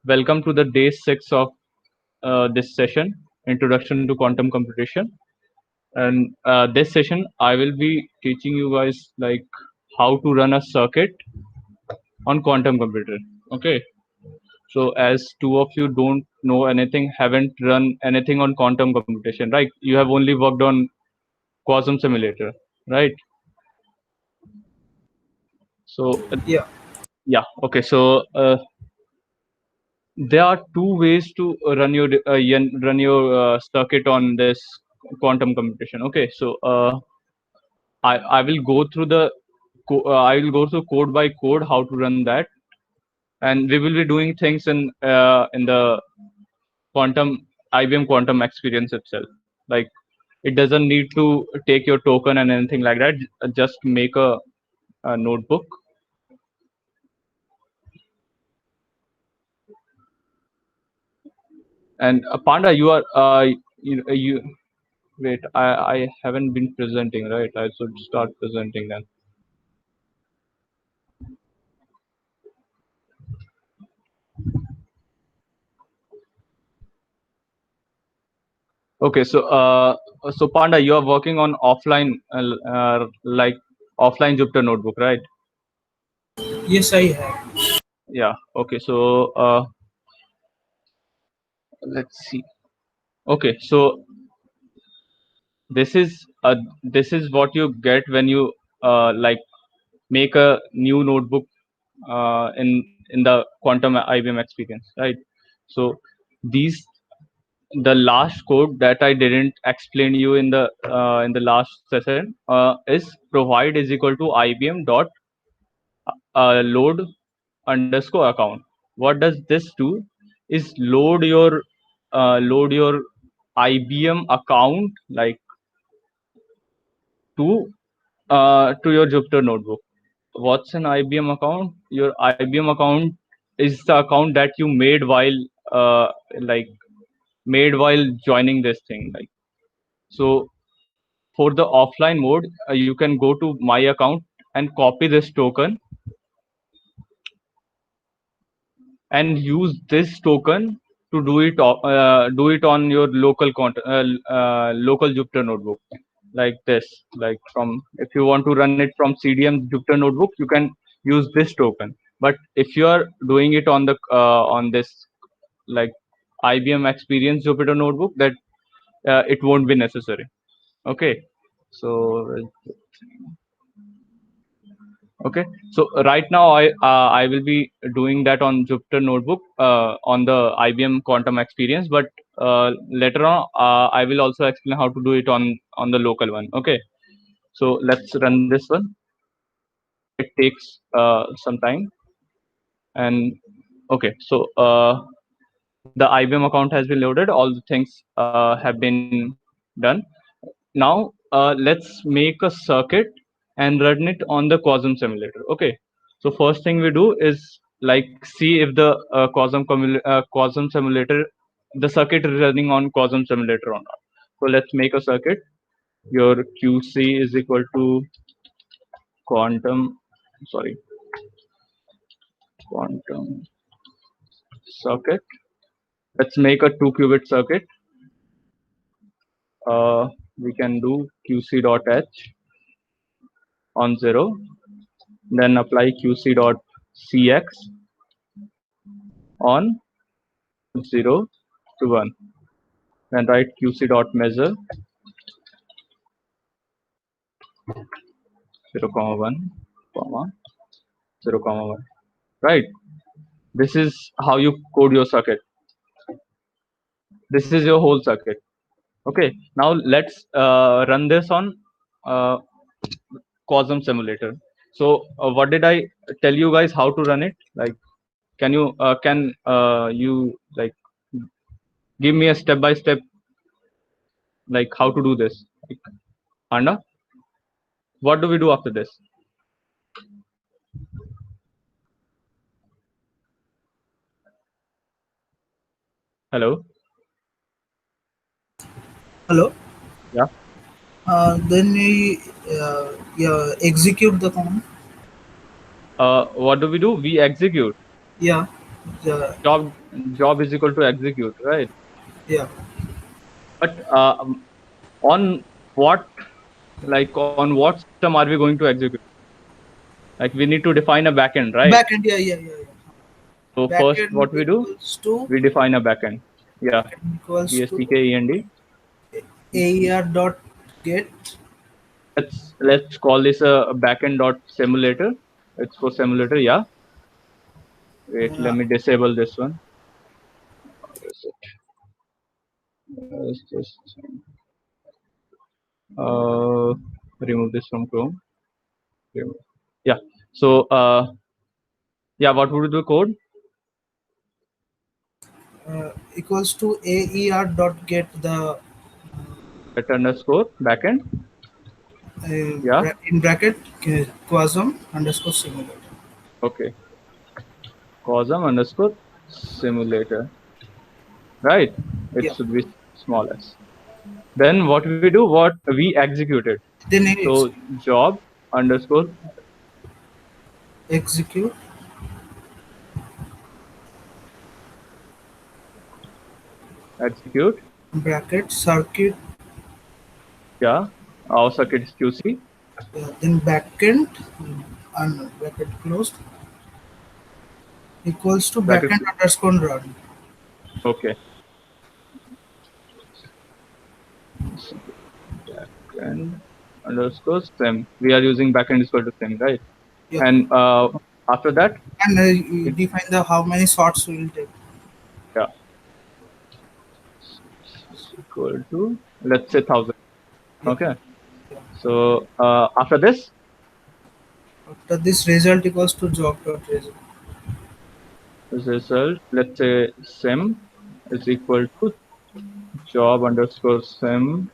Welcome to the day 6 of this session, Introduction to Quantum Computation. And this session, I will be teaching you guys like how to run a circuit on quantum computer. Okay. So as two of you don't know anything, haven't run anything on quantum computation, right? You have only worked on Quantum Simulator, right? So Yeah. okay. So there are two ways to run your circuit on this quantum computation. Okay, so I will go through I will go through code by code how to run that, and we will be doing things in the quantum IBM quantum experience itself. Like it doesn't need to take your token and anything like that. Just make a notebook. And Panda, you are you wait. I haven't been presenting, right? I should start presenting then. Okay, so Panda, you are working on offline, like offline Jupyter notebook, right? Yes, I have. Yeah. Okay, so let's see. Okay, so this is what you get when you like make a new notebook in the quantum IBM experience, right? So these the last code that I didn't explain you in the last session is provide is equal to IBM dot load underscore account. What does this do? Is load your IBM account like to your Jupyter notebook. What's an IBM account? Your IBM account is the account that you made like made while joining this thing. Like so, for the offline mode, you can go to my account and copy this token and use this token to do it on your local Jupyter notebook like this. Like from if you want to run it from CDM Jupyter notebook, you can use this token. But if you are doing it on this like IBM Experience Jupyter notebook, that it won't be necessary. Okay, so okay, so right now I will be doing that on Jupyter notebook on the IBM quantum experience, but later on I will also explain how to do it on the local one. Okay, so let's run this one. It takes some time. And okay, so the IBM account has been loaded, all the things have been done. Now let's make a circuit and run it on the Quasum simulator. Okay, so first thing we do is like see if the Quasum simulator, the circuit is running on Quasum simulator or not. So let's make a circuit. Your QC is equal to quantum, sorry, quantum circuit. Let's make a 2-qubit circuit. We can do QC dot H on 0, then apply QC dot CX on 0 to 1, then write QC dot measure 0 comma 1 comma 0 comma 1. Right, this is how you code your circuit. This is your whole circuit. Okay, now let's run this on uh, Quasum simulator. So what did I tell you guys how to run it? Like can you like give me a step by step like how to do this? Like, Anna, what do we do after this? Hello. Hello. Yeah. Then we execute the command. What do? We execute. Yeah. the job is equal to execute, right? yeah But on what, like on what system are we going to execute? Like we need to define a backend, right? backend. Yeah. So first, Backend what we do, equals to we define a backend. Yeah, backend equals to BSTKEND. AER dot get. Let's call this a backend dot simulator. It's for simulator. Yeah. Wait, let Uh, me disable this one. Where is it? Let's just uh, remove this from Chrome. Remove. Yeah. So yeah, what would be the code? Equals to AER dot get the Get underscore backend. Yeah. in bracket Quasm underscore simulator. Okay. Cosm underscore simulator. Right. It Yeah. should be small s. Then what we do? What we executed. Then So job underscore execute execute. bracket circuit. Yeah. Our circuit is QC. Then backend and bracket closed equals to Bracket. backend underscore run. Okay. Backend underscore sim. We are using backend is equal to sim, right? Yeah. And after that, And you define the how many shots we will take. yeah, equal to, let's say 1000. Yeah. Okay. Yeah. So after this, After this result equals to job dot result. result, let's say sim is equal to job underscore sim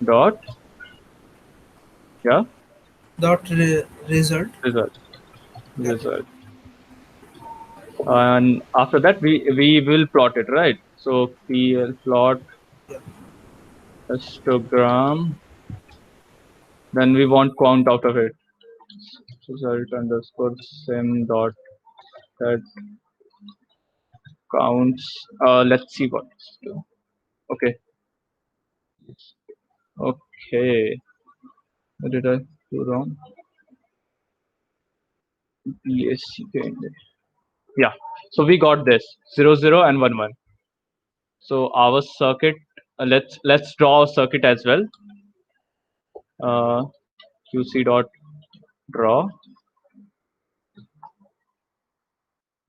dot, yeah, Result. result. Yeah. Result. And after that, we will plot it, right? So pl plot Yeah. histogram. Then we want count out of it. Result underscore sim dot that counts. Let's see what. Okay. Okay. What did I do wrong? Yes. Okay. Yeah. So we got this 0 0 and 1 1. So our circuit. Let's draw a circuit as well. QC dot draw.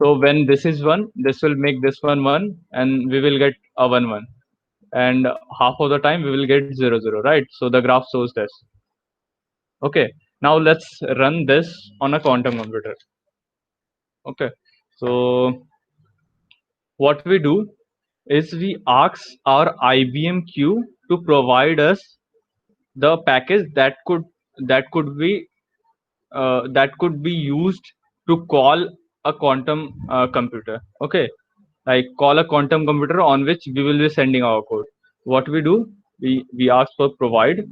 So when this is 1, this will make this one 1, and we will get a 1 1. And half of the time we will get 0 0, right? So the graph shows this. Okay. Now let's run this on a quantum computer. Okay. So what we do is we ask our IBM Q to provide us the package that could be used to call a quantum computer. Okay, like call a quantum computer on which we will be sending our code. What we do, we ask for provide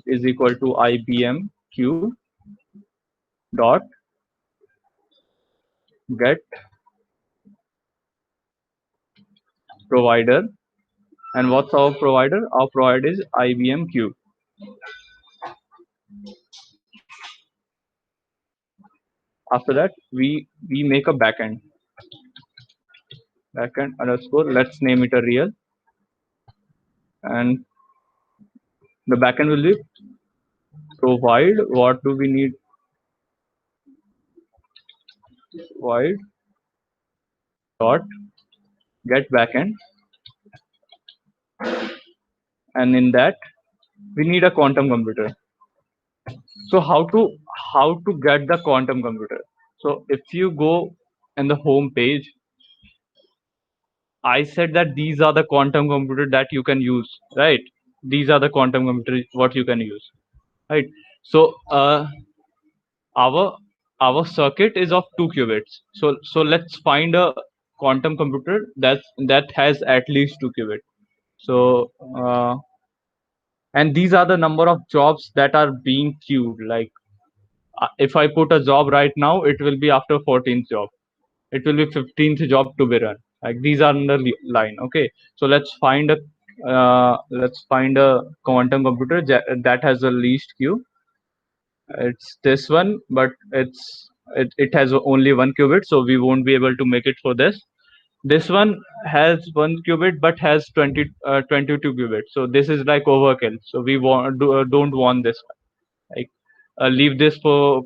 is equal to IBM Q dot get provider. And what's our provider? Our provider is IBM Q. After that, we make a backend underscore, let's name it a real, and the backend will be provide, what do we need, provide dot get backend, and in that we need a quantum computer. So how to get the quantum computer? So if you go in the home page, I said that these are the quantum computer that you can use, right? These are the quantum computers what you can use, right? So our our circuit is of 2 qubits. So let's find a quantum computer that has at least 2 qubits. So and these are the number of jobs that are being queued. Like if I put a job right now, it will be after 14th job. It will be 15th job to be run. Like these are under line. Okay, so let's find a quantum computer that has the least queue. It's this one, but it has only one qubit, so we won't be able to make it for this. This one has one qubit but has 22 qubits, so this is like overkill. So we don't want this. Like leave this for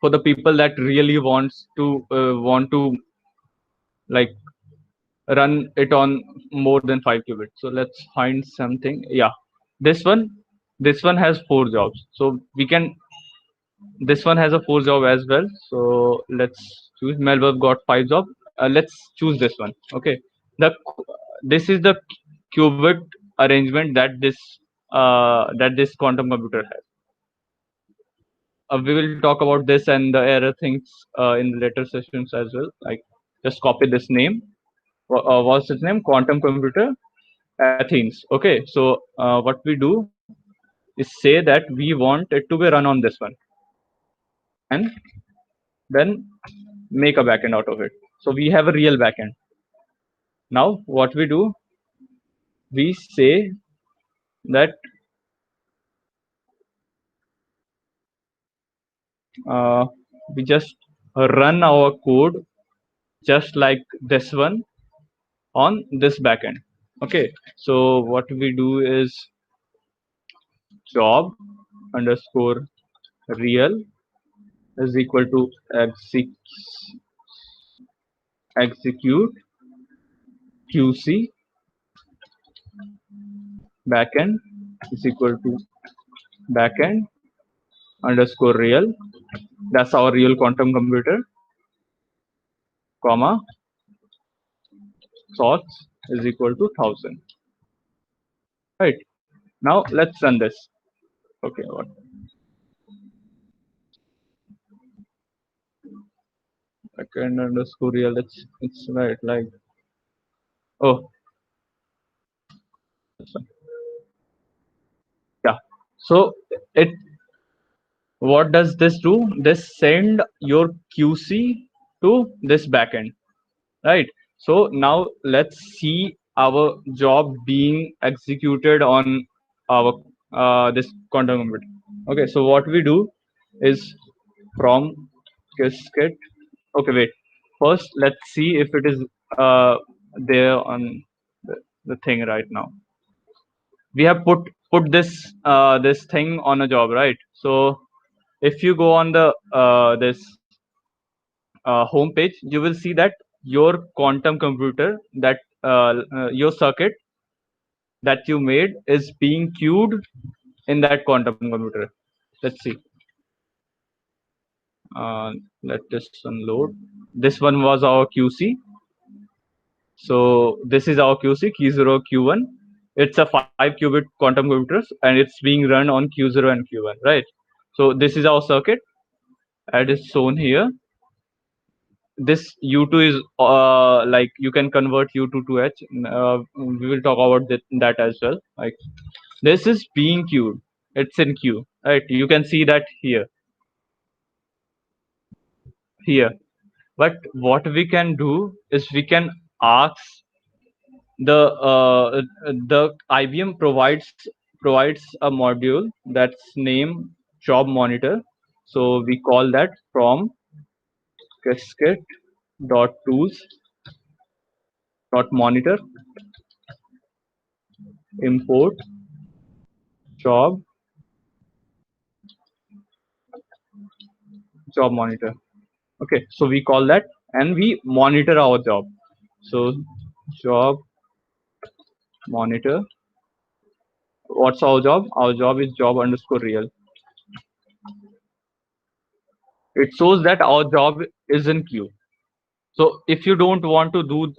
the people that really want to like run it on more than 5 qubits. So let's find something. Yeah, this one this one has 4 jobs, so we can. This one has a 4 job as well, so let's choose. Melbourne got 5 job. Let's choose this one. Okay, the this is the qubit arrangement that this quantum computer has. We will talk about this and the error things in the later sessions as well. Like just copy this name. What's its name? Quantum computer Athens. Okay, so what we do is say that we want it to be run on this one, and then make a backend out of it. So we have a real backend. Now what we do, we say that uh, we just run our code just like this one on this backend. Okay, so what we do is job underscore real is equal to execute qc backend is equal to backend underscore real. That's our real quantum computer, comma source is equal to 1000. Right, now let's run this. Okay, what backend underscore real, it's right, like, oh, yeah. So it what does this do? This send your qc to this backend, right? So now let's see our job being executed on our this quantum computer. Okay, so what we do is from Qiskit. Okay, wait, first let's see if it is there on the thing right now. We have put this thing on a job, right? So if you go on the this home page, you will see that your quantum computer, that your circuit that you made is being queued in that quantum computer. Let's see. uh, let this unload. This one was our qc. So this is our qc, q0 q1. It's a 5 qubit quantum computers and it's being run on q0 and q1, right? So this is our circuit as is shown here. This u2 is like you can convert u2 to h. We will talk about that as well. Like this is being queued, it's in queue, right? You can see that here. But what we can do is we can ask the IBM provides a module that's named job monitor. So we call that from Qiskit dot tools dot monitor import job monitor. Okay, so we call that and we monitor our job. So job monitor, what's our job? Our job is job underscore real. It shows that our job is in queue. So if you don't want to do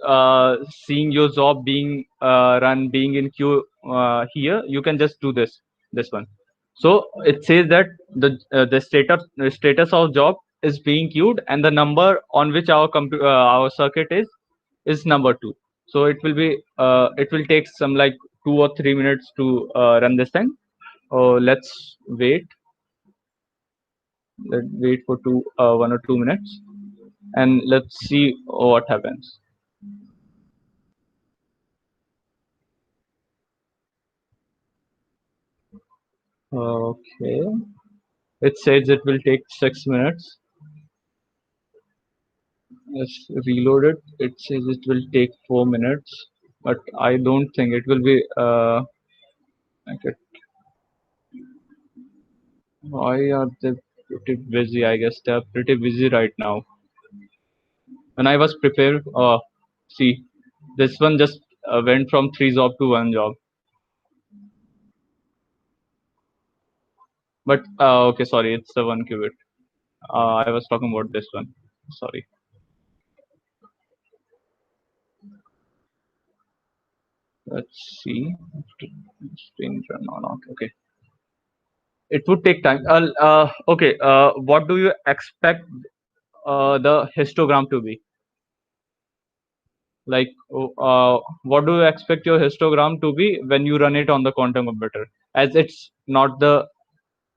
seeing your job being run being in queue here, you can just do this one. So it says that the status of job is being queued and the number on which our circuit is number 2. So it will take some like 2 or 3 minutes to run this thing. Oh, let's wait. Let's wait for 1 or 2 minutes, and let's see what happens. Okay, it says it will take 6 minutes. Let's reload it. It says it will take 4 minutes, but I don't think it will be. Okay. Why are they pretty busy? I guess they are pretty busy right now. When I was prepared, see, this one just went from 3 job to 1 job. But okay, sorry, it's the 1 qubit. I was talking about this one. Sorry. Let's see. Screen run on. Okay. It would take time. Okay. What do you expect the histogram to be? Like, what do you expect your histogram to be when you run it on the quantum computer? As it's not the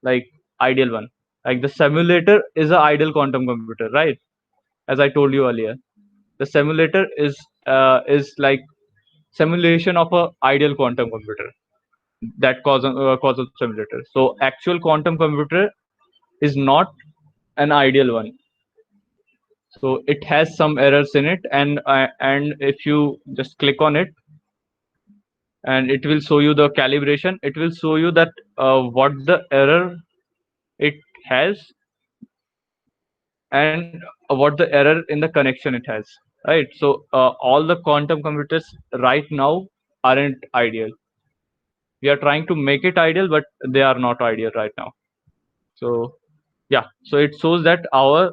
like ideal one. Like the simulator is an ideal quantum computer, right? As I told you earlier, the simulator is like simulation of a ideal quantum computer that causes simulator. So actual quantum computer is not an ideal one. So it has some errors in it, and if you just click on it, and it will show you the calibration. It will show you that what the error it has, and what the error in the connection it has, right? So all the quantum computers right now aren't ideal. We are trying to make it ideal, but they are not ideal right now. So yeah, so it shows that our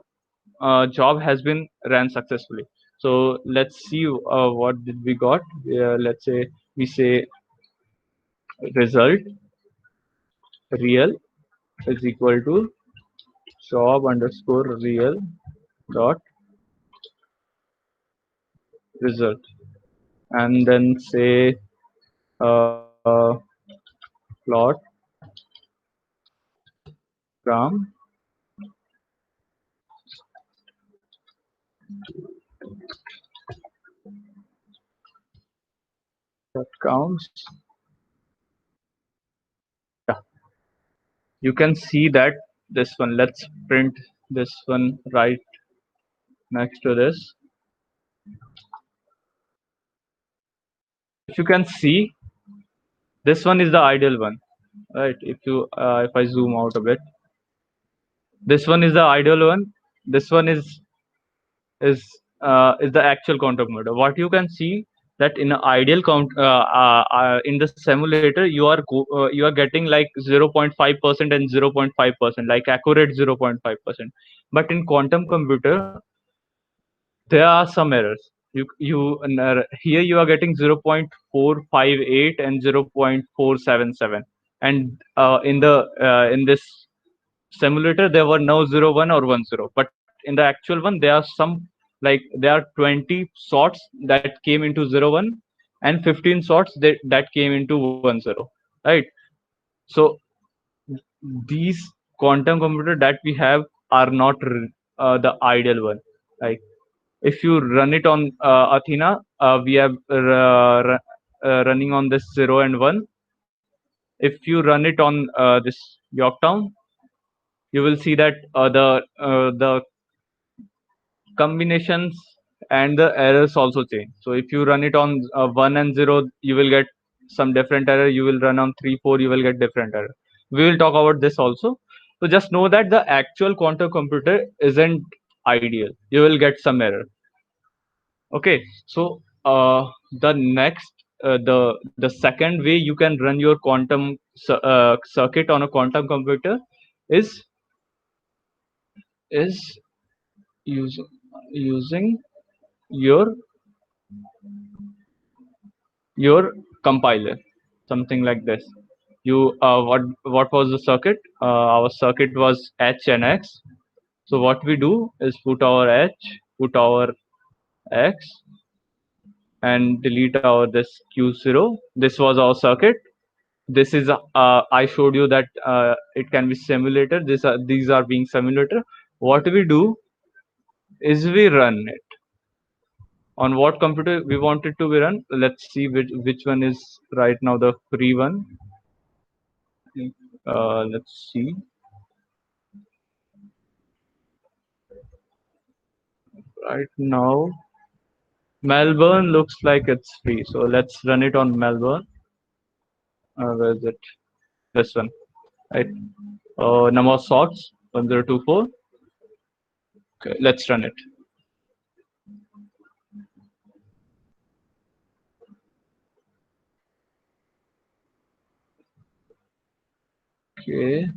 job has been ran successfully. So let's see what did we got. Let's say we say result real is equal to job underscore real dot result, and then say uh, plot gram dot counts. Yeah, you can see that this one. Let's print this one right next to this. If you can see, this one is the ideal one, right? If I zoom out a bit, this one is the ideal one. This one is the actual quantum computer. What you can see that in an ideal in the simulator you are getting like 0.5% and 0.5%, like accurate 0.5%. But in quantum computer there are some errors. Here you are getting 0.458 and 0.477, and in this simulator there were no 0, 1 or 10, but in the actual one there are some, like there are 20 sorts that came into 0, 1, and 15 sorts that came into 10, right? So these quantum computer that we have are not the ideal one. Like if you run it on Athena, we have running on this 0 and 1. If you run it on this Yorktown, you will see that the combinations and the errors also change. So if you run it on 1 and 0, you will get some different error. You will run on 3, 4, you will get different error. We will talk about this also. So just know that the actual quantum computer isn't ideal. You will get some error. Okay, so the next the second way you can run your circuit on a quantum computer is is using using your your compiler, something like this. You what was the circuit? Our circuit was H and X. So what we do is put our H, put our X, and delete our this Q0. This was our circuit. this is I showed you that it can be simulator. These are being simulator. What we do is we run it on what computer we want it to be run. Let's see which one is right now the free one. Let's see. Right now, Melbourne looks like it's free, so let's run it on Melbourne. Where is it? This one, right? Number of slots 1024. Okay, let's run it. Okay,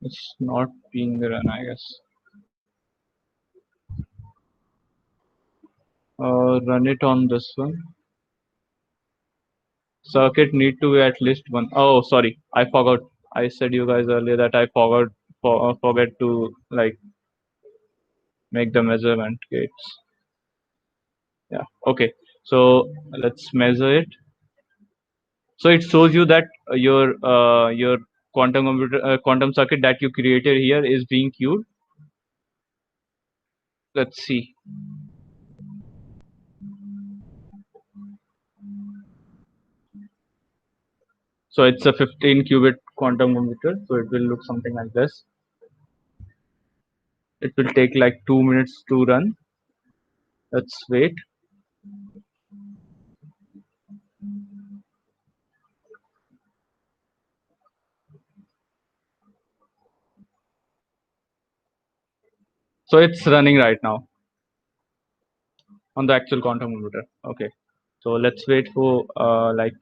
it's not being run, I guess. Run it on this one. Circuit need to be at least one. Oh, sorry, I forgot. I said you guys earlier that I forget to like make the measurement gates. Yeah. Okay. So let's measure it. So it shows you that your quantum computer quantum circuit that you created here is being queued. Let's see. So it's a 15 qubit quantum computer. So it will look something like this. It will take like 2 minutes to run. Let's wait. So it's running right now on the actual quantum computer. Okay. So let's wait for like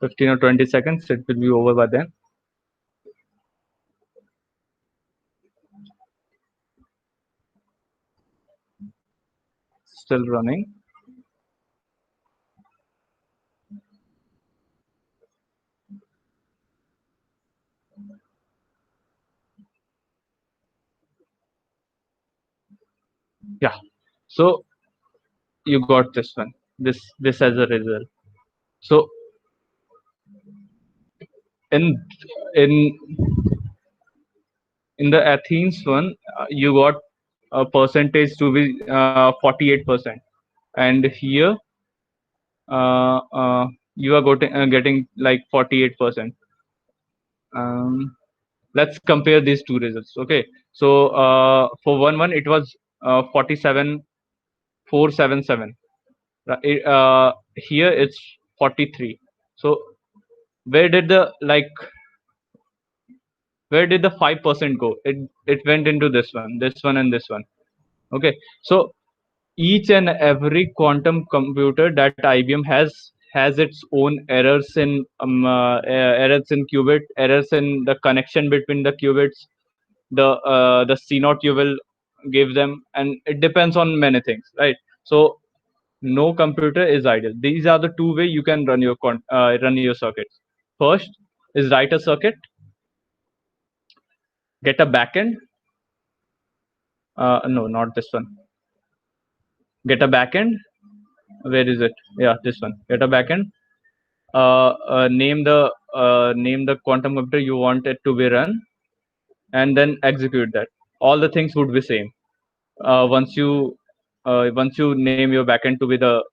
15 or 20 seconds. It will be over by then. Still running. Yeah. So you got this one. This as a result. So in in in the Athens one, you got a percentage to be 48%, and here you are getting like 48%. Let's compare these two results. Okay, so for one it was 47,477. Here it's 43. So where did the like where did the 5% go? It went into this one, and this one. Okay, so each and every quantum computer that IBM has its own errors in qubit, errors in the connection between the qubits, the CNOT you will give them, and it depends on many things, right? So no computer is ideal. These are the two way you can run your circuits. First is write a circuit, get a backend. No, not this one. Get a backend. Where is it? Yeah, this one. Get a backend. Name the quantum computer you want it to be run, and then execute that. All the things would be same. Once you name your backend to be the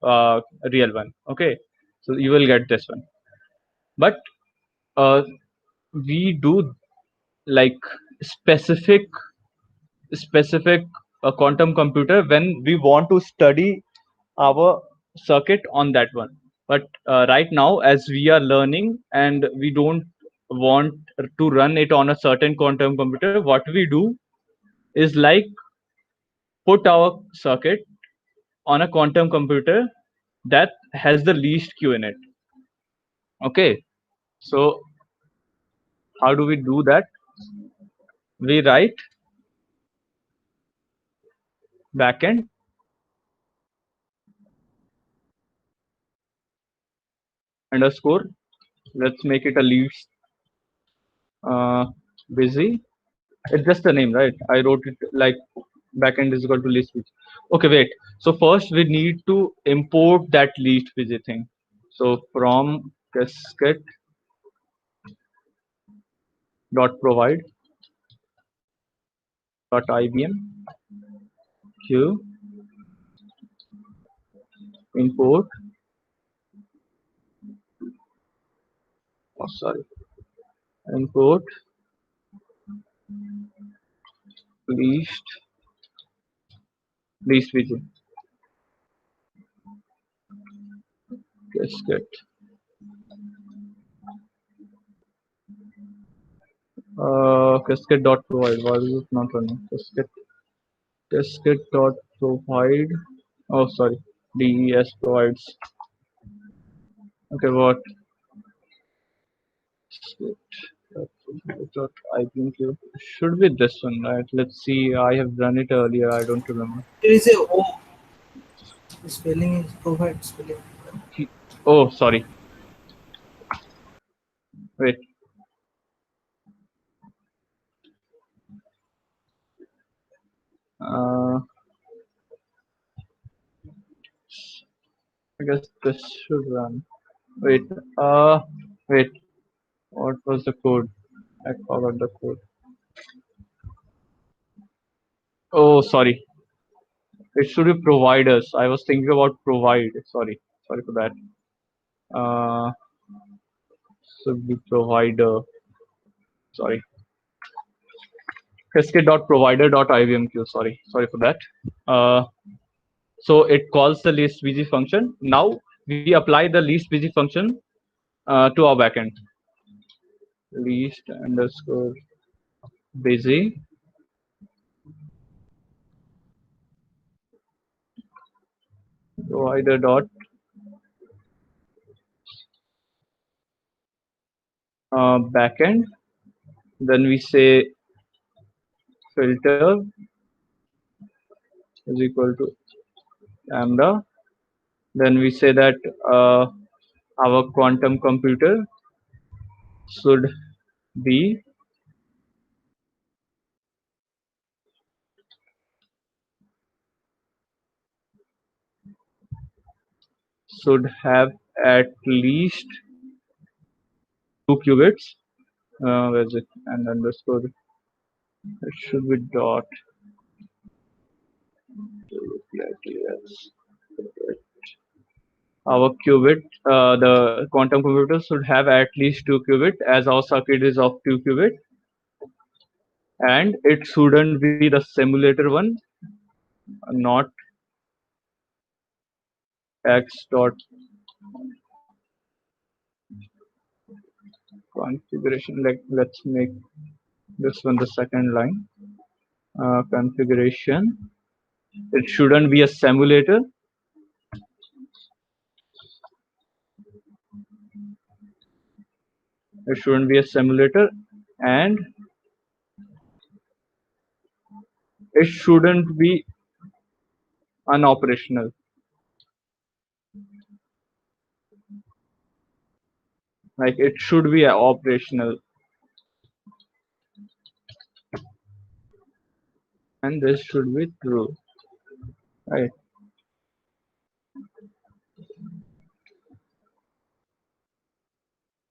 real one. Okay, so you will get this one. But we do like specific quantum computer when we want to study our circuit on that one. But right now, as we are learning and we don't want to run it on a certain quantum computer, what we do is like put our circuit on a quantum computer that has the least q in it. Okay, so how do we do that? We write backend underscore. Let's make it a least busy. It's just a name, right? I wrote it like backend is equal to least busy. Okay, wait. So first we need to import that least busy thing. So from cascade dot provide dot IBM queue import, import least VG cascade. Cascade dot provide. Why is it not running? Cascade dot provide. Oh, sorry. DES provides. Okay, what? Dot IBM queue should be this one, right? Let's see. I have run it earlier. I don't remember. There is a O. The spelling is provide spelling. Oh, sorry. Wait. I guess this should run. Wait. Wait. What was the code? I forgot the code. Oh, sorry. It should be providers. I was thinking about provide. Sorry for that. Should be provider. Sorry. Cascade.provider.ibmq. Sorry for that. So it calls the least busy function. Now we apply the least busy function to our backend. Least underscore busy provider dot backend. Then we say filter is equal to lambda. Then we say that our quantum computer should be should have at least 2 qubits. Where is it? And underscore. It should be dot. Our qubit, the quantum computer should have at least 2 qubit, as our circuit is of 2 qubit, and it shouldn't be the simulator one, not x dot configuration. Like, let's make this one the second line. Configuration. It shouldn't be a simulator. It shouldn't be a simulator, and it shouldn't be unoperational. Like, it should be operational, and this should be true, right?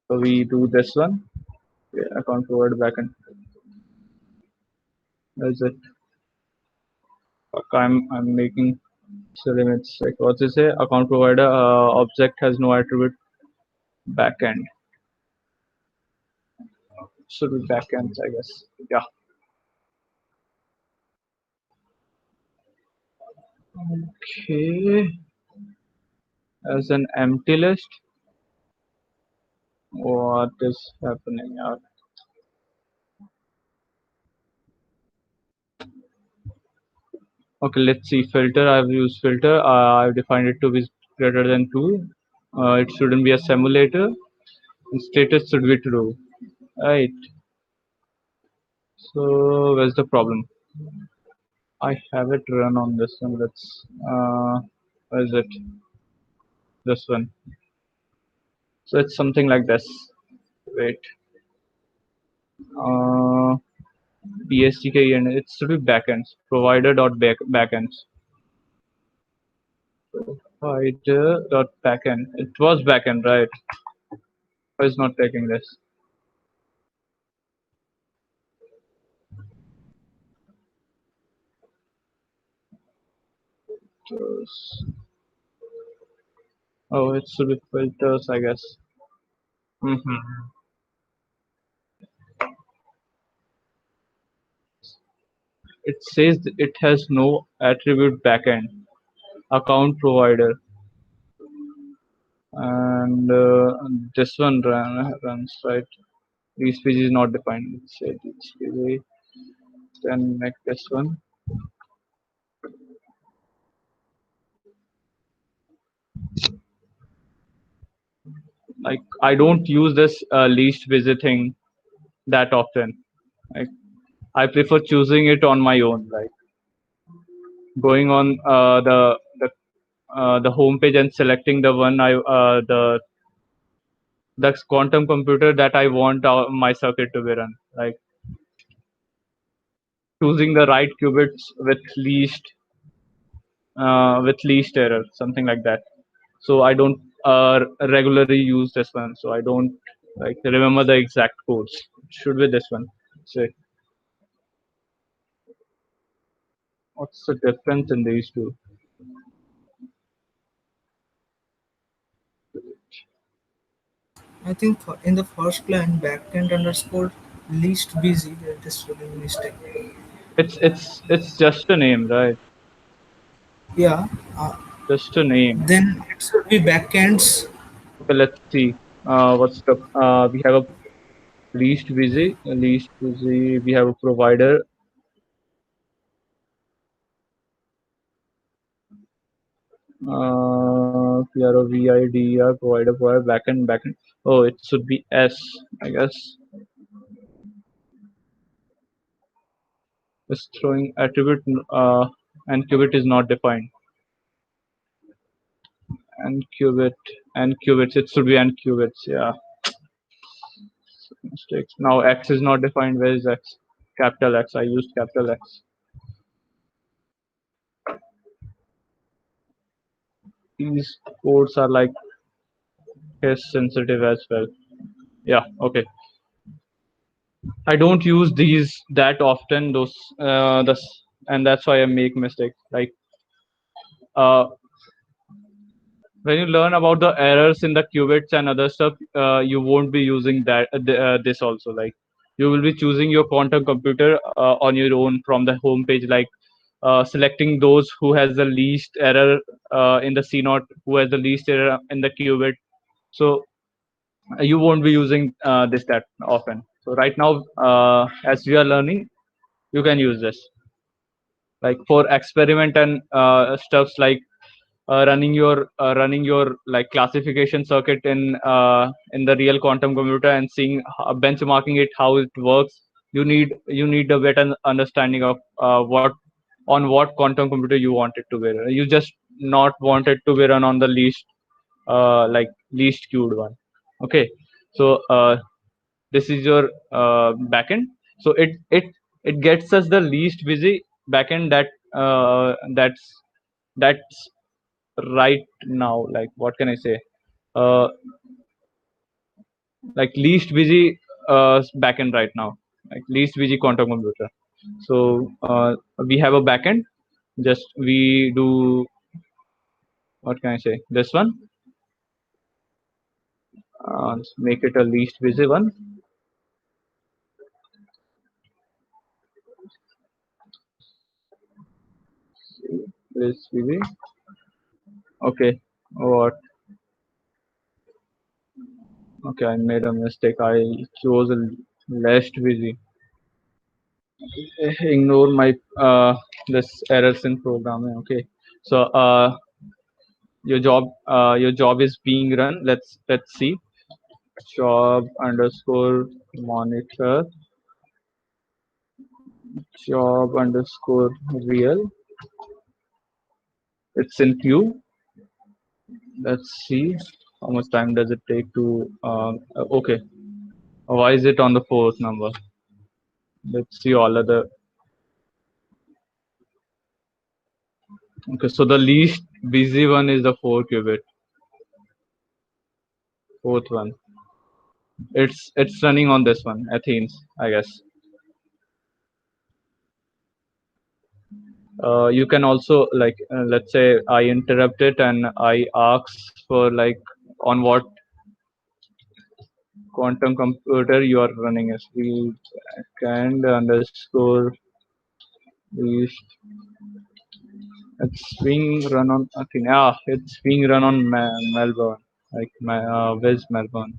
So we do this one. Okay, account provider backend. That's it. I'm making limits. Like, what they say? Account provider object has no attribute backend. Should be backends, I guess. Yeah. Okay. As an empty list. What is happening here? Okay, let's see. Filter. I've used filter. I've defined it to be greater than 2. It shouldn't be a simulator. And status should be true. Right. So where's the problem? I have it run on this one. Let's where is it? This one. So it's something like this. Wait. PSTK, and it should be backends. Provider dot backends. Provider dot backend. It was backend, right? Why is not taking this? Filters. Oh, it should be filters, I guess. Mm-hmm. It says it has no attribute backend account provider, and this one runs right. Least page is not defined. Let's say least page. Then make this one. Like I don't use this least busy thing that often. Like I prefer choosing it on my own. Like going on the home page and selecting the one the quantum computer that I want my circuit to be run. Like choosing the right qubits with least error, something like that. So I don't regularly use this one. So I don't like remember the exact codes. It should be this one. So what's the difference in these two? I think in the first line, backend underscore least busy, that is spelling mistake. It's just a name, right? Yeah, uh, Just a name. then it should be backends. Okay, let's see. What's the we have a least busy. We have a provider. We are a VIDR provider backend. Oh, it should be S, I guess. It's throwing attribute and qubit is not defined. And qubits. It should be and qubits. Yeah, mistakes. Now X is not defined. Where is X? Capital X. I used capital X. These codes are like case sensitive as well. Yeah. Okay. I don't use these that often. Those and that's why I make mistakes. Like uh, when you learn about the errors in the qubits and other stuff, you won't be using this also. Like you will be choosing your quantum computer on your own from the home page, like selecting those who has the least error in the C naught, who has the least error in the qubit. So you won't be using this that often. So right now, as we are learning, you can use this like for experiment and stuffs like running your like classification circuit in the real quantum computer and seeing benchmarking it how it works. You need a better understanding of what quantum computer you want it to be run. You just not want it to be run on the least queued one. Okay, so this is your backend. So it gets us the least busy backend that's right now. Like what can I say? uh like least busy backend right now, like least busy quantum computer. So we have a backend. Just we do, what can I say, this one. Make it a least busy one. Least busy. Okay. What? Okay, I made a mistake. I chose a least busy. Ignore my this errors in programming. Okay, so your job is being run. Let's see. Job underscore monitor. Job underscore real. It's in queue. Let's see how much time does it take to okay, why is it on the fourth number? Let's see all other. Okay, so the least busy one is the 4 qubit, fourth one. It's running on this one, Athens, I guess. You can also like let's say I interrupt it and I ask for like on what quantum computer you are running as we can underscore least. It's being run on I think it's being run on Melbourne, like where's Melbourne?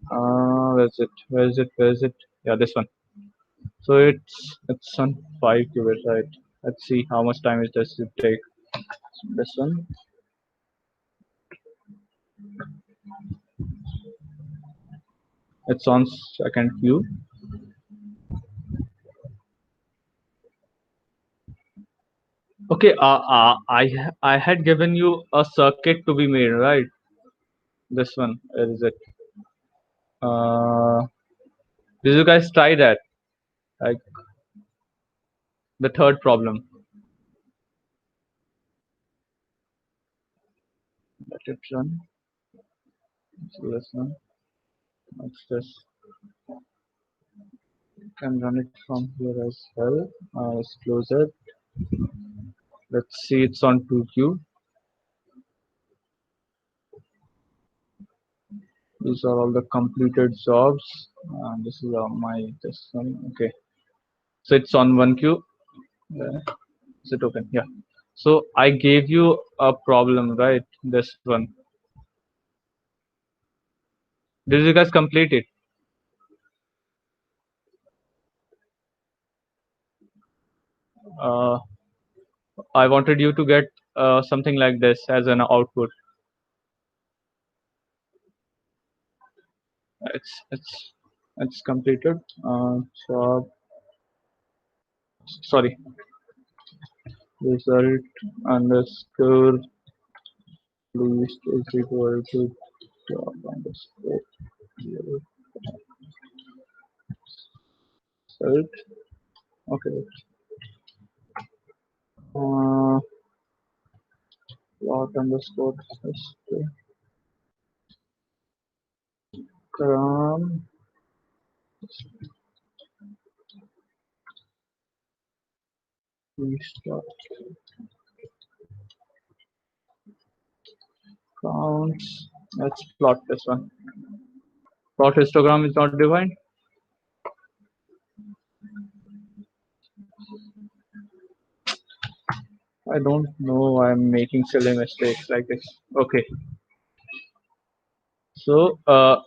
Where's it? Yeah, this one. So it's on 5 qubits, right? Let's see how much time it does it take. This one. It's on second queue. Okay. I had given you a circuit to be made, right? This one. Where is it? Uh, did you guys try that? Like the third problem. Let it run. So this one. What's this? Can run it from here as well. Let's close it. Let's see. It's on 2Q. These are all the completed jobs. This is this one. Okay. So it's on 1Q. Is it open? Yeah. So I gave you a problem, right? This one. Did you guys complete it? Uh, I wanted you to get something like this as an output. It's completed. Job. Sorry. Result underscore least is equal to job underscore result. Okay. Uh, plot underscore histogram restart counts. Let's plot this one. Plot histogram is not defined. I don't know. I'm making silly mistakes like this. Okay. So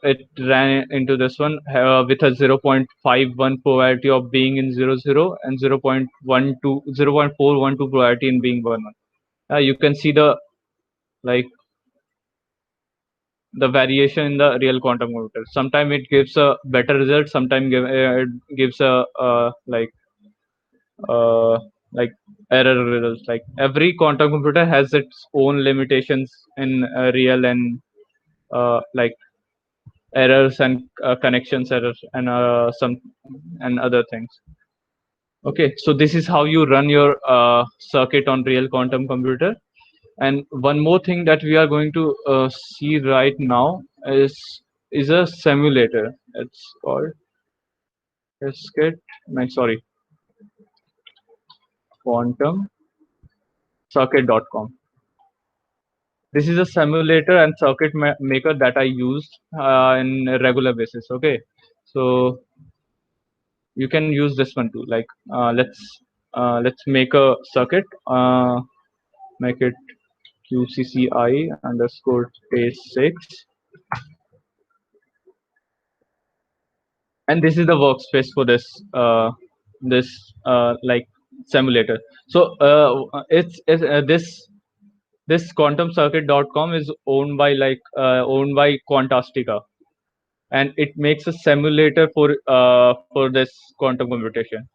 it ran into this one with a 0.51 probability of being in 00 and 0.412 probability in being 11. You can see the like the variation in the real quantum computer. Sometimes it gives a better result. Sometimes it gives a uh, like error results. Like every quantum computer has its own limitations in real and like errors and connections errors and some and other things. Okay, so this is how you run your circuit on real quantum computer. And one more thing that we are going to see right now is a simulator. It's called Qiskit. No, sorry, quantum circuit.com. This is a simulator and circuit maker that I used in a regular basis. Okay, so you can use this one too. Like let's make a circuit. Make it QCCI underscore phase 6, and this is the workspace for this like simulator. So it's this quantumcircuit.com is owned by Quantastica, and it makes a simulator for this quantum computation.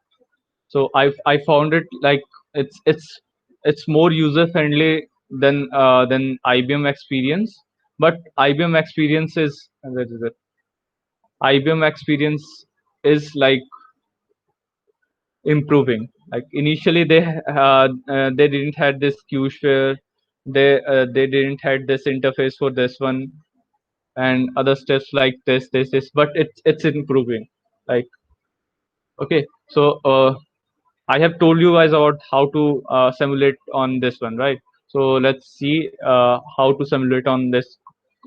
So I found it like it's more user friendly than IBM Experience, but IBM Experience is where is it? IBM Experience is like improving. Like initially they didn't had this Q sphere, they didn't had this interface for this one, and other steps like this, but it's improving. Like, okay, so I have told you guys about how to simulate on this one, right? So let's see how to simulate on this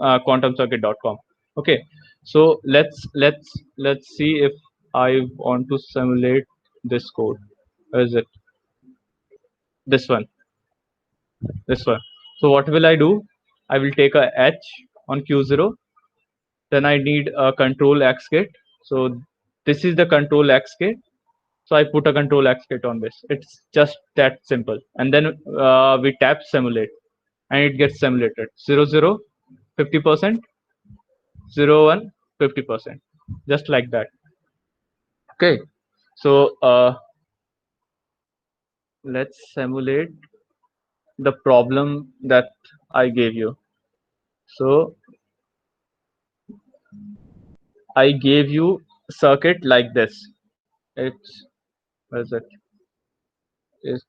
quantumcircuit.com. Okay, so let's see if I want to simulate this code. Where is it? This one, this one. So what will I do? I will take a H on Q0. Then I need a control X gate. So this is the control X gate. So I put a control X gate on this. It's just that simple. And then we tap simulate, and it gets simulated. 0, 0, 50%, 0, 1, 50%. Just like that. Okay. So let's simulate the problem that I gave you. So I gave you circuit like this. It's, where is it? Is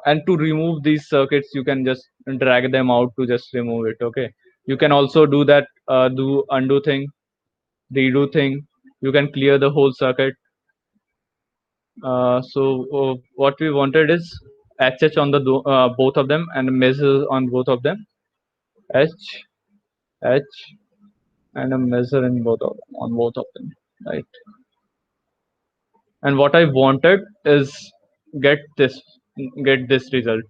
and to remove these circuits, you can just drag them out to just remove it. Okay. You can also do that, do undo thing, redo thing. You can clear the whole circuit. So what we wanted is HH on the both of them and measure on both of them. H, H, and a measure in both of them, on both of them, right? And what I wanted is get this get this result.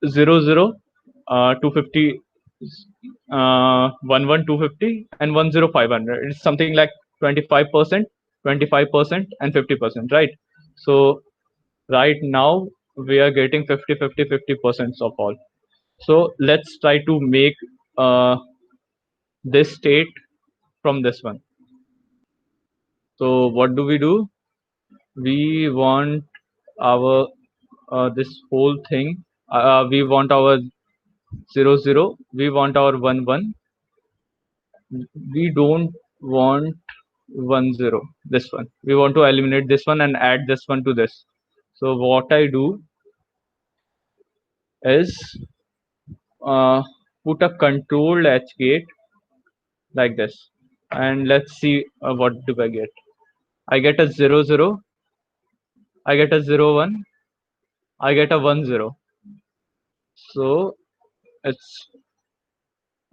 0, 0, 250, 1, 1, 250, and 1, 0, 500. It's something like 25%, 25%, and 50%, right? So right now we are getting 50, 50, 50% of all. So let's try to make this state from this one. So what do? We want our this whole thing. We want our 0, 0. We want our 1, 1. We don't want 1, 0. This one. We want to eliminate this one and add this one to this. So what I do is put a controlled H gate like this, and let's see what do I get. I get a 0, 0. I get a 0, 1. I get a 1, 0. So it's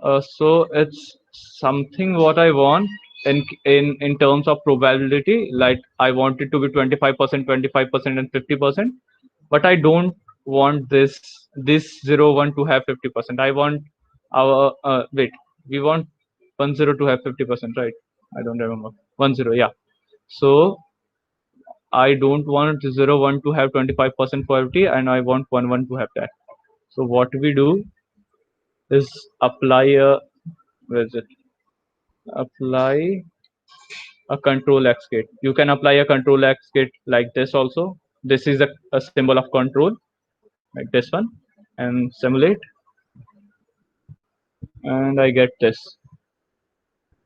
it's something what I want in terms of probability. Like I want it to be 25%, 25%, and 50%, but I don't want this 0, 1 to have 50%. I want our wait, we want 1, 0 to have 50%, right? I don't remember. 1, 0, yeah. So I don't want 0, 1 to have 25% probability, and I want 1, 1 to have that. So what we do is apply a, where is it? Apply a control X gate. You can apply a control X gate like this also. This is a symbol of control, like this one, and simulate, and I get this.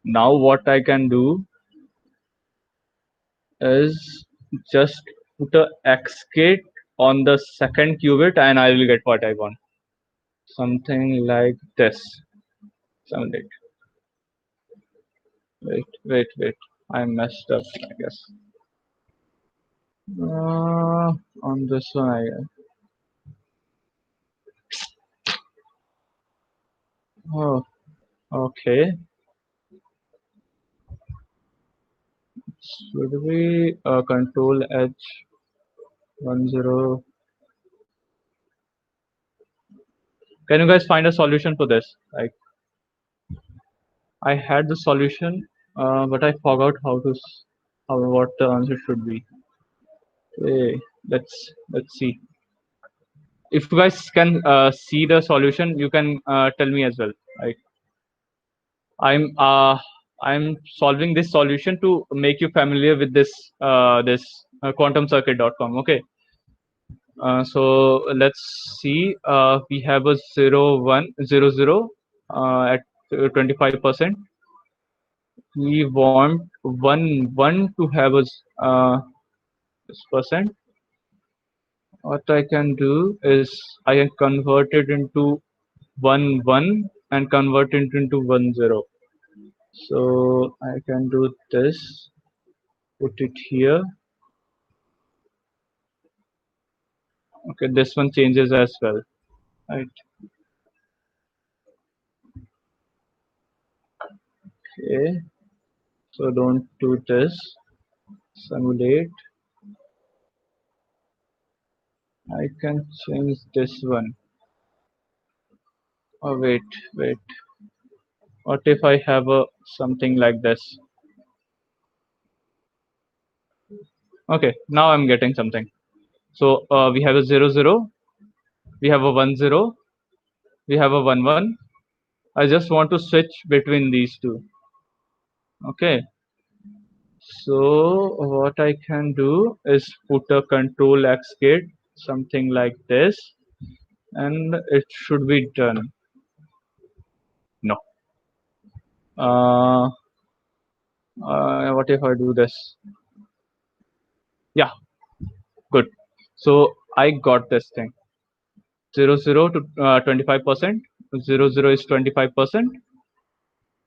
Now what I can do is just put a X gate on the second qubit, and I will get what I want. Something like this. Simulate. Wait. I messed up, I guess. On this one, I guess. Oh, okay. Should we control H10? Can you guys find a solution for this? Like, I had the solution, but I forgot how what the answer should be. Okay, let's see. If you guys can see the solution, you can tell me as well. Like, I'm uh, I'm solving this solution to make you familiar with this quantumcircuit.com. Okay. So let's see. We have a 0, 1, 0, 0 at 25%. We want 1, 1 to have a this percent. what I can do is I can convert it into 1 1 and convert it into 1 0. So I can do this, put it here. Okay, this one changes as well, right? Okay, so don't do this. Simulate. I can change this one. Oh wait. What if I have a something like this? Okay, now I'm getting something. So we have a 0 0, we have a 1 0, we have a 1 1. I just want to switch between these two. Okay, so what I can do is put a control X gate, something like this, and it should be done. No. What if I do this? Yeah, good. So I got this thing. 0 0 to 25%. 0 0 is 25%.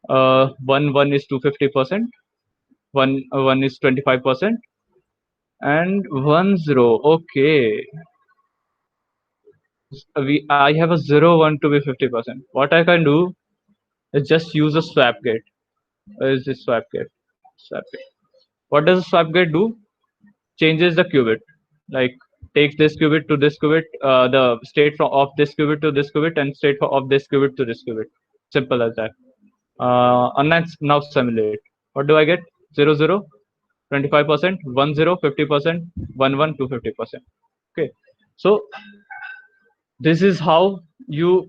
1 1 is 250%. 1 is 25%. And 1 0. Okay, I have a 0 1 to be 50%. What I can do is just use a swap gate. Where is this swap gate? Swap gate. What does a swap gate do? Changes the qubit. Like takes this qubit to this qubit, the state of this qubit to this qubit, and state of this qubit to this qubit. Simple as that. And let's now simulate. What do I get? 0 0, 25%, 1 0, 50%, 1 1, 250%. Okay, so this is how you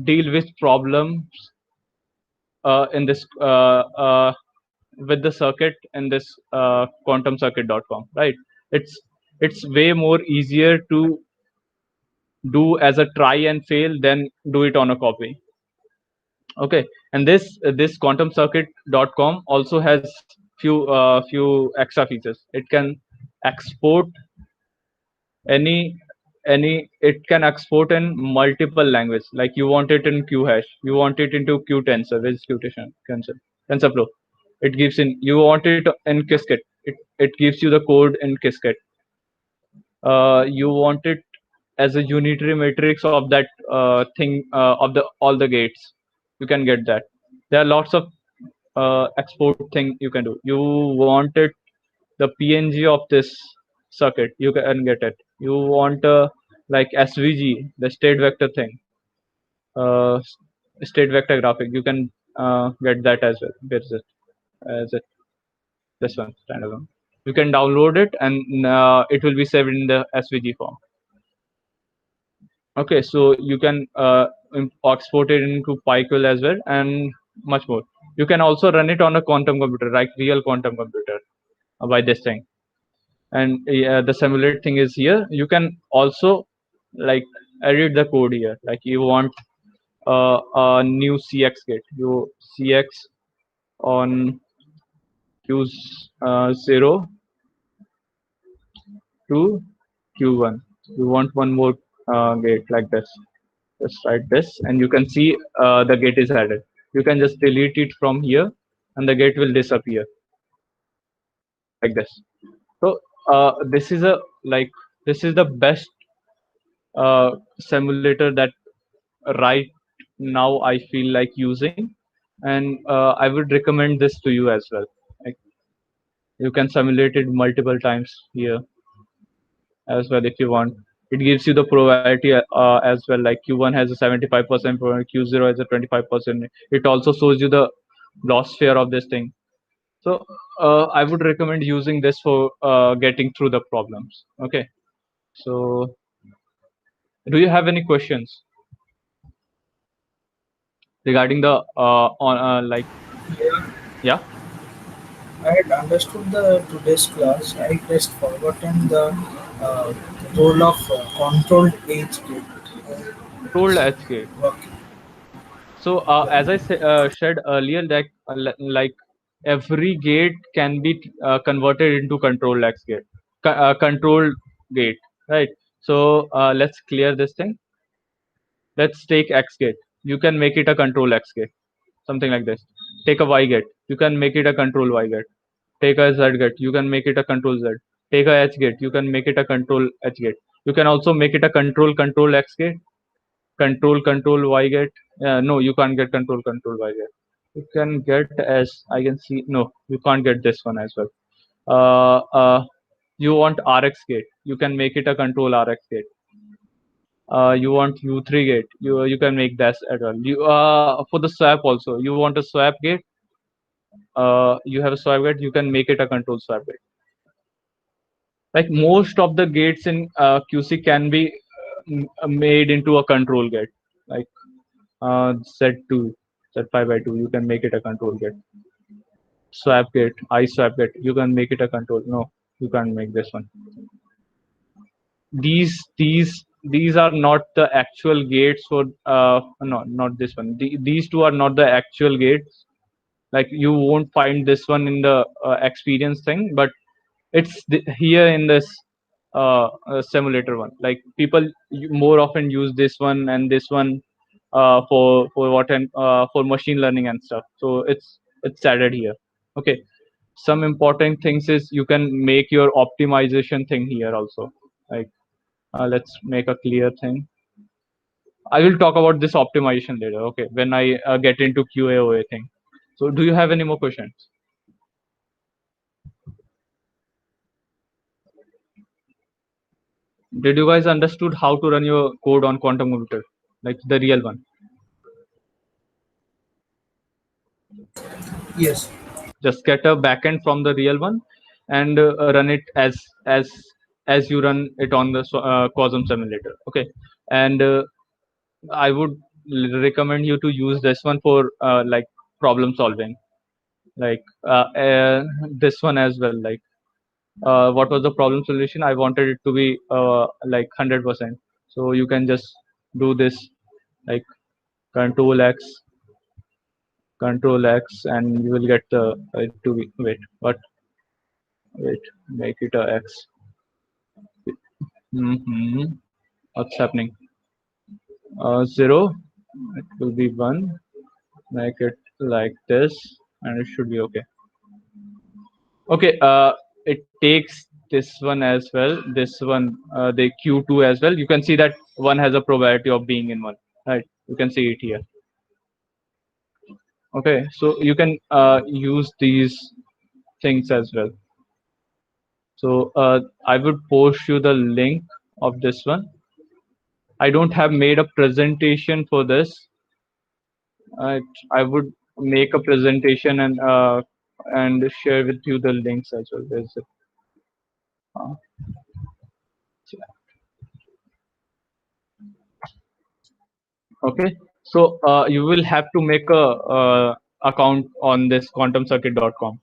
deal with problems in this with the circuit in this quantumcircuit.com, right? It's way more easier to do as a try and fail than do it on a copy. Okay, and this quantumcircuit.com also has few extra features. It can export any it can export in multiple language. Like you want it in q hash, you want it into q tensor, which is tensorflow. It gives in, you want it in Qiskit, it gives you the code in Qiskit. You want it as a unitary matrix of that thing, of the all the gates, you can get that. There are lots of export thing you can do. You want it the PNG of this circuit, you can get it. You want like SVG, the state vector thing, uh, state vector graphic, you can get that as well. There's it as it this one standalone. You can download it and it will be saved in the SVG form. Okay, so you can export it into PyQuil as well and much more. You can also run it on a quantum computer, like real quantum computer, by this thing. And the simulate thing is here. You can also like edit the code here. Like you want a new CX gate, you CX on Q0 to Q1. You want one more gate like this. Just write this, and you can see the gate is added. You can just delete it from here, and the gate will disappear like this. So this is a like this is the best simulator that right now I feel like using, and I would recommend this to you as well. Like you can simulate it multiple times here as well if you want. It gives you the probability as well. Like Q1 has a 75% probability, Q0 has a 25%. It also shows you the loss share of this thing. So I would recommend using this for getting through the problems. Okay, so do you have any questions regarding the on like Yeah, yeah? I had understood the today's class. I just forgotten the uh, role of controlled age gate Controlled HK. working. So as I said earlier, that like every gate can be converted into controlled X gate, controlled gate, right? So let's clear this thing. Let's take X gate. You can make it a control X gate, something like this. Take a Y gate. You can make it a control Y gate. Take a Z gate. You can make it a control Z. Take a H gate. You can make it a control H gate. You can also make it a control X gate. Control Y gate. No, you can't get control Y gate. You can get, as I can see, no, you can't get this one as well. Uh, uh, you want RX gate. You can make it a control RX gate. You want U3 gate. You can make that as well. You for the swap also. You want a swap gate. You have a swap gate. You can make it a control swap gate. Like most of the gates in QC can be made into a control gate. Like Z2, Z5 by 2. You can make it a control gate. Swap gate, I swap gate. You can make it a control. No, you can't make this one. These are not the actual gates for no, not this one. These two are not the actual gates. Like you won't find this one in the experience thing, but it's here in this simulator one. Like people more often use this one and this one for what, and for machine learning and stuff. So it's added here. Okay, some important things is you can make your optimization thing here also. Like let's make a clear thing. I will talk about this optimization later. Okay, when I get into QAOA thing. So do you have any more questions? Did you guys understood how to run your code on quantum computer, like the real one? Yes. Just get a backend from the real one and run it as you run it on the Cosm simulator. Okay, and I would recommend you to use this one for like problem solving, like this one as well. Like what was the problem solution? I wanted it to be like 100%. So you can just do this, like control X, and you will get the it to be, wait, make it a X. What's happening? 0. It will be 1. Make it like this, and it should be okay. Okay. It takes this one as well. This one, the Q2 as well. You can see that one has a probability of being in one. Right. You can see it here. Okay. So you can use these things as well. So I would post you the link of this one. I don't have made a presentation for this. I would make a presentation and share with you the links as well. There's it. Uh, okay, so you will have to make a account on this quantumcircuit.com.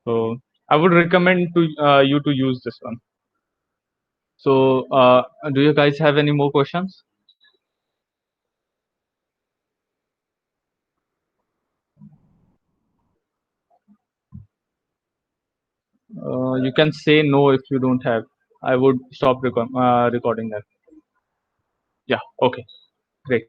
So I would recommend to you to use this one. So do you guys have any more questions? You can say no if you don't have. I would stop recording that. Yeah. Okay. Great.